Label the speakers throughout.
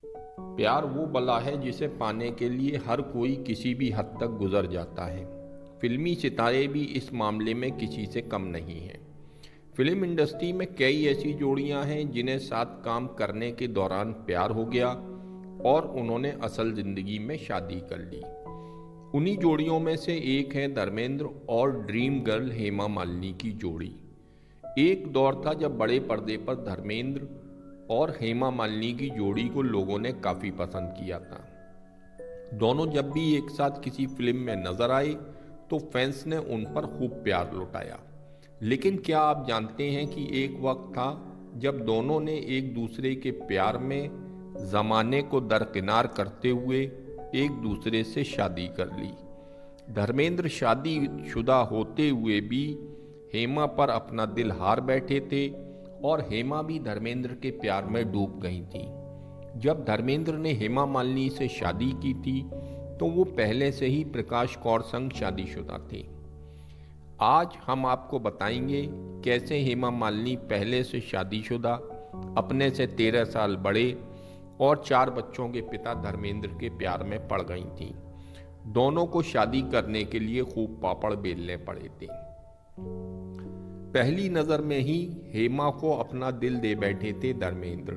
Speaker 1: प्यार वो बला है जिसे पाने के लिए हर कोई किसी भी हद तक गुजर जाता है। फिल्मी सितारे भी इस मामले में किसी से कम नहीं हैं। फिल्म इंडस्ट्री में कई ऐसी जोड़ियां हैं जिन्हें साथ काम करने के दौरान प्यार हो गया और उन्होंने असल जिंदगी में शादी कर ली। उन्हीं जोड़ियों में से एक है धर्मेंद्र और ड्रीम गर्ल हेमा मालिनी की जोड़ी। एक दौर था जब बड़े पर्दे पर धर्मेंद्र और हेमा मालिनी की जोड़ी को लोगों ने काफ़ी पसंद किया था। दोनों जब भी एक साथ किसी फिल्म में नजर आए तो फैंस ने उन पर खूब प्यार लुटाया। लेकिन क्या आप जानते हैं कि एक वक्त था जब दोनों ने एक दूसरे के प्यार में ज़माने को दरकिनार करते हुए एक दूसरे से शादी कर ली। धर्मेंद्र शादीशुदा होते हुए भी हेमा पर अपना दिल हार बैठे थे और हेमा भी धर्मेंद्र के प्यार में डूब गई थी। जब धर्मेंद्र ने हेमा मालिनी से शादी की थी तो वो पहले से ही प्रकाश कौर संग शादीशुदा थे। आज हम आपको बताएंगे कैसे हेमा मालिनी पहले से शादीशुदा, अपने से 13 साल बड़े और 4 बच्चों के पिता धर्मेंद्र के प्यार में पड़ गई थीं। दोनों को शादी करने के लिए खूब पापड़ बेलने पड़े थे। पहली नज़र में ही हेमा को अपना दिल दे बैठे थे धर्मेंद्र।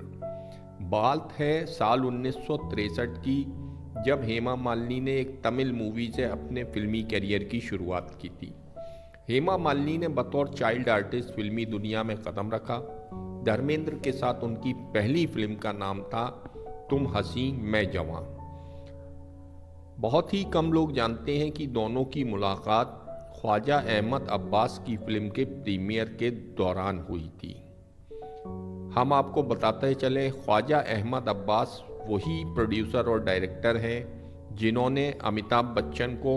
Speaker 1: बात है साल 1963 की, जब हेमा मालिनी ने एक तमिल मूवी से अपने फिल्मी करियर की शुरुआत की थी। हेमा मालिनी ने बतौर चाइल्ड आर्टिस्ट फिल्मी दुनिया में कदम रखा। धर्मेंद्र के साथ उनकी पहली फिल्म का नाम था तुम हंसी मैं जवां। बहुत ही कम लोग जानते हैं कि दोनों की मुलाकात ख्वाजा अहमद अब्बास की फिल्म के प्रीमियर के दौरान हुई थी। हम आपको बताते चले, ख्वाजा अहमद अब्बास वही प्रोड्यूसर और डायरेक्टर हैं जिन्होंने अमिताभ बच्चन को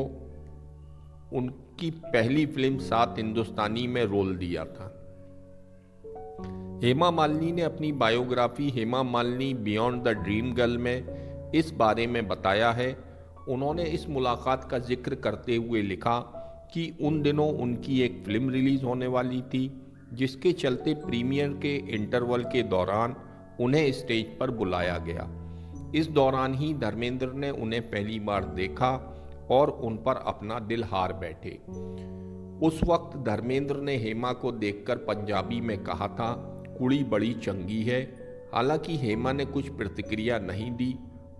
Speaker 1: उनकी पहली फिल्म सात हिंदुस्तानी में रोल दिया था। हेमा मालिनी ने अपनी biography Hema Malini beyond the dream girl में इस बारे में बताया है। उन्होंने इस मुलाकात का जिक्र करते हुए लिखा कि उन दिनों उनकी एक फिल्म रिलीज होने वाली थी, जिसके चलते प्रीमियर के इंटरवल के दौरान उन्हें स्टेज पर बुलाया गया। इस दौरान ही धर्मेंद्र ने उन्हें पहली बार देखा और उन पर अपना दिल हार बैठे। उस वक्त धर्मेंद्र ने हेमा को देखकर पंजाबी में कहा था, कुड़ी बड़ी चंगी है। हालांकि हेमा ने कुछ प्रतिक्रिया नहीं दी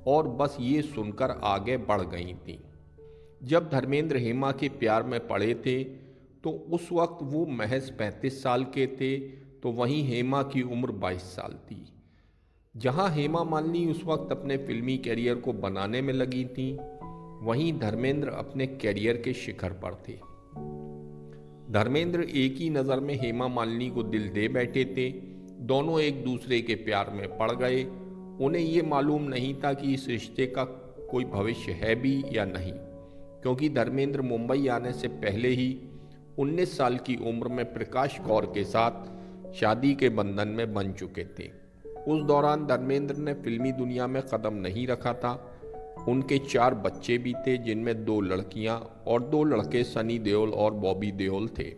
Speaker 1: और बस ये सुनकर आगे बढ़ गई थी। जब धर्मेंद्र हेमा के प्यार में पड़े थे तो उस वक्त वो महज 35 साल के थे, तो वहीं हेमा की उम्र 22 साल थी। जहां हेमा मालिनी उस वक्त अपने फिल्मी कैरियर को बनाने में लगी थी, वहीं धर्मेंद्र अपने कैरियर के शिखर पर थे। धर्मेंद्र एक ही नज़र में हेमा मालिनी को दिल दे बैठे थे। दोनों एक दूसरे के प्यार में पड़ गए। उन्हें ये मालूम नहीं था कि इस रिश्ते का कोई भविष्य है भी या नहीं, क्योंकि धर्मेंद्र मुंबई आने से पहले ही 19 साल की उम्र में प्रकाश कौर के साथ शादी के बंधन में बन चुके थे। उस दौरान धर्मेंद्र ने फिल्मी दुनिया में कदम नहीं रखा था। उनके 4 बच्चे भी थे, जिनमें 2 लड़कियां और 2 लड़के सनी देओल और बॉबी देओल थे।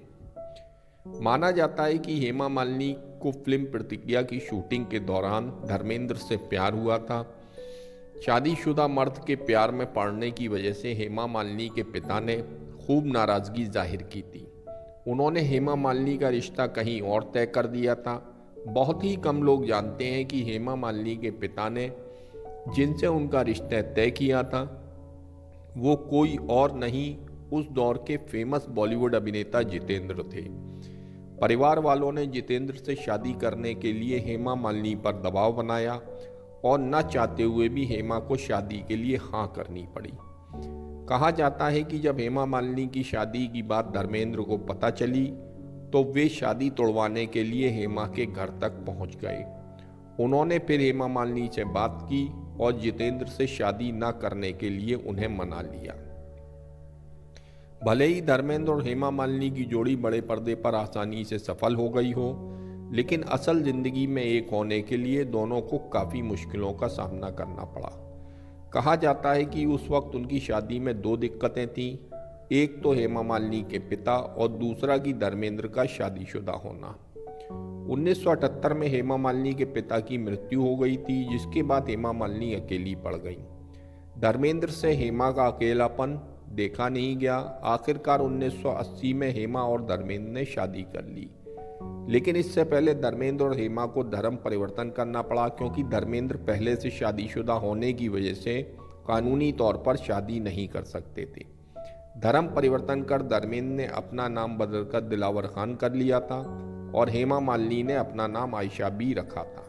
Speaker 1: माना जाता है कि हेमा मालिनी को फिल्म प्रतिज्ञा की शूटिंग के दौरान धर्मेंद्र से प्यार हुआ था। शादीशुदा मर्द के प्यार में पड़ने की वजह से हेमा मालिनी के पिता ने खूब नाराज़गी जाहिर की थी। उन्होंने हेमा मालिनी का रिश्ता कहीं और तय कर दिया था। बहुत ही कम लोग जानते हैं कि हेमा मालिनी के पिता ने जिनसे उनका रिश्ता तय किया था वो कोई और नहीं, उस दौर के फेमस बॉलीवुड अभिनेता जितेंद्र थे। परिवार वालों ने जितेंद्र से शादी करने के लिए हेमा मालिनी पर दबाव बनाया और न चाहते हुए भी हेमा को शादी के लिए हाँ करनी पड़ी। कहा जाता है कि जब हेमा मालिनी की शादी की बात धर्मेंद्र को पता चली तो वे शादी तोड़वाने के लिए हेमा के घर तक पहुंच गए। उन्होंने फिर हेमा मालिनी से बात की और जितेंद्र से शादी न करने के लिए उन्हें मना लिया। भले ही धर्मेंद्र और हेमा मालिनी की जोड़ी बड़े पर्दे पर आसानी से सफल हो गई हो, लेकिन असल जिंदगी में एक होने के लिए दोनों को काफ़ी मुश्किलों का सामना करना पड़ा। कहा जाता है कि उस वक्त उनकी शादी में 2 दिक्कतें थीं। एक तो हेमा मालिनी के पिता और दूसरा कि धर्मेंद्र का शादीशुदा होना। 1978 में हेमा मालिनी के पिता की मृत्यु हो गई थी, जिसके बाद हेमा मालिनी अकेली पड़ गई। धर्मेंद्र से हेमा का अकेलापन देखा नहीं गया। आखिरकार 1980 में हेमा और धर्मेंद्र ने शादी कर ली, लेकिन इससे पहले धर्मेंद्र और हेमा को धर्म परिवर्तन करना पड़ा, क्योंकि धर्मेंद्र पहले से शादीशुदा होने की वजह से कानूनी तौर पर शादी नहीं कर सकते थे। धर्म परिवर्तन कर धर्मेंद्र ने अपना नाम बदलकर दिलावर खान कर लिया था और हेमा मालिनी ने अपना नाम आयशा बी रखा था।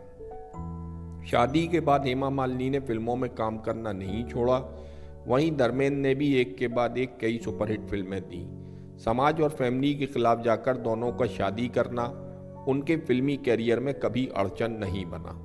Speaker 1: शादी के बाद हेमा मालिनी ने फिल्मों में काम करना नहीं छोड़ा। वहीं धर्मेंद्र ने भी एक के बाद एक कई सुपरहिट फिल्में दी। समाज और फैमिली के खिलाफ जाकर दोनों का शादी करना उनके फिल्मी कैरियर में कभी अड़चन नहीं बना।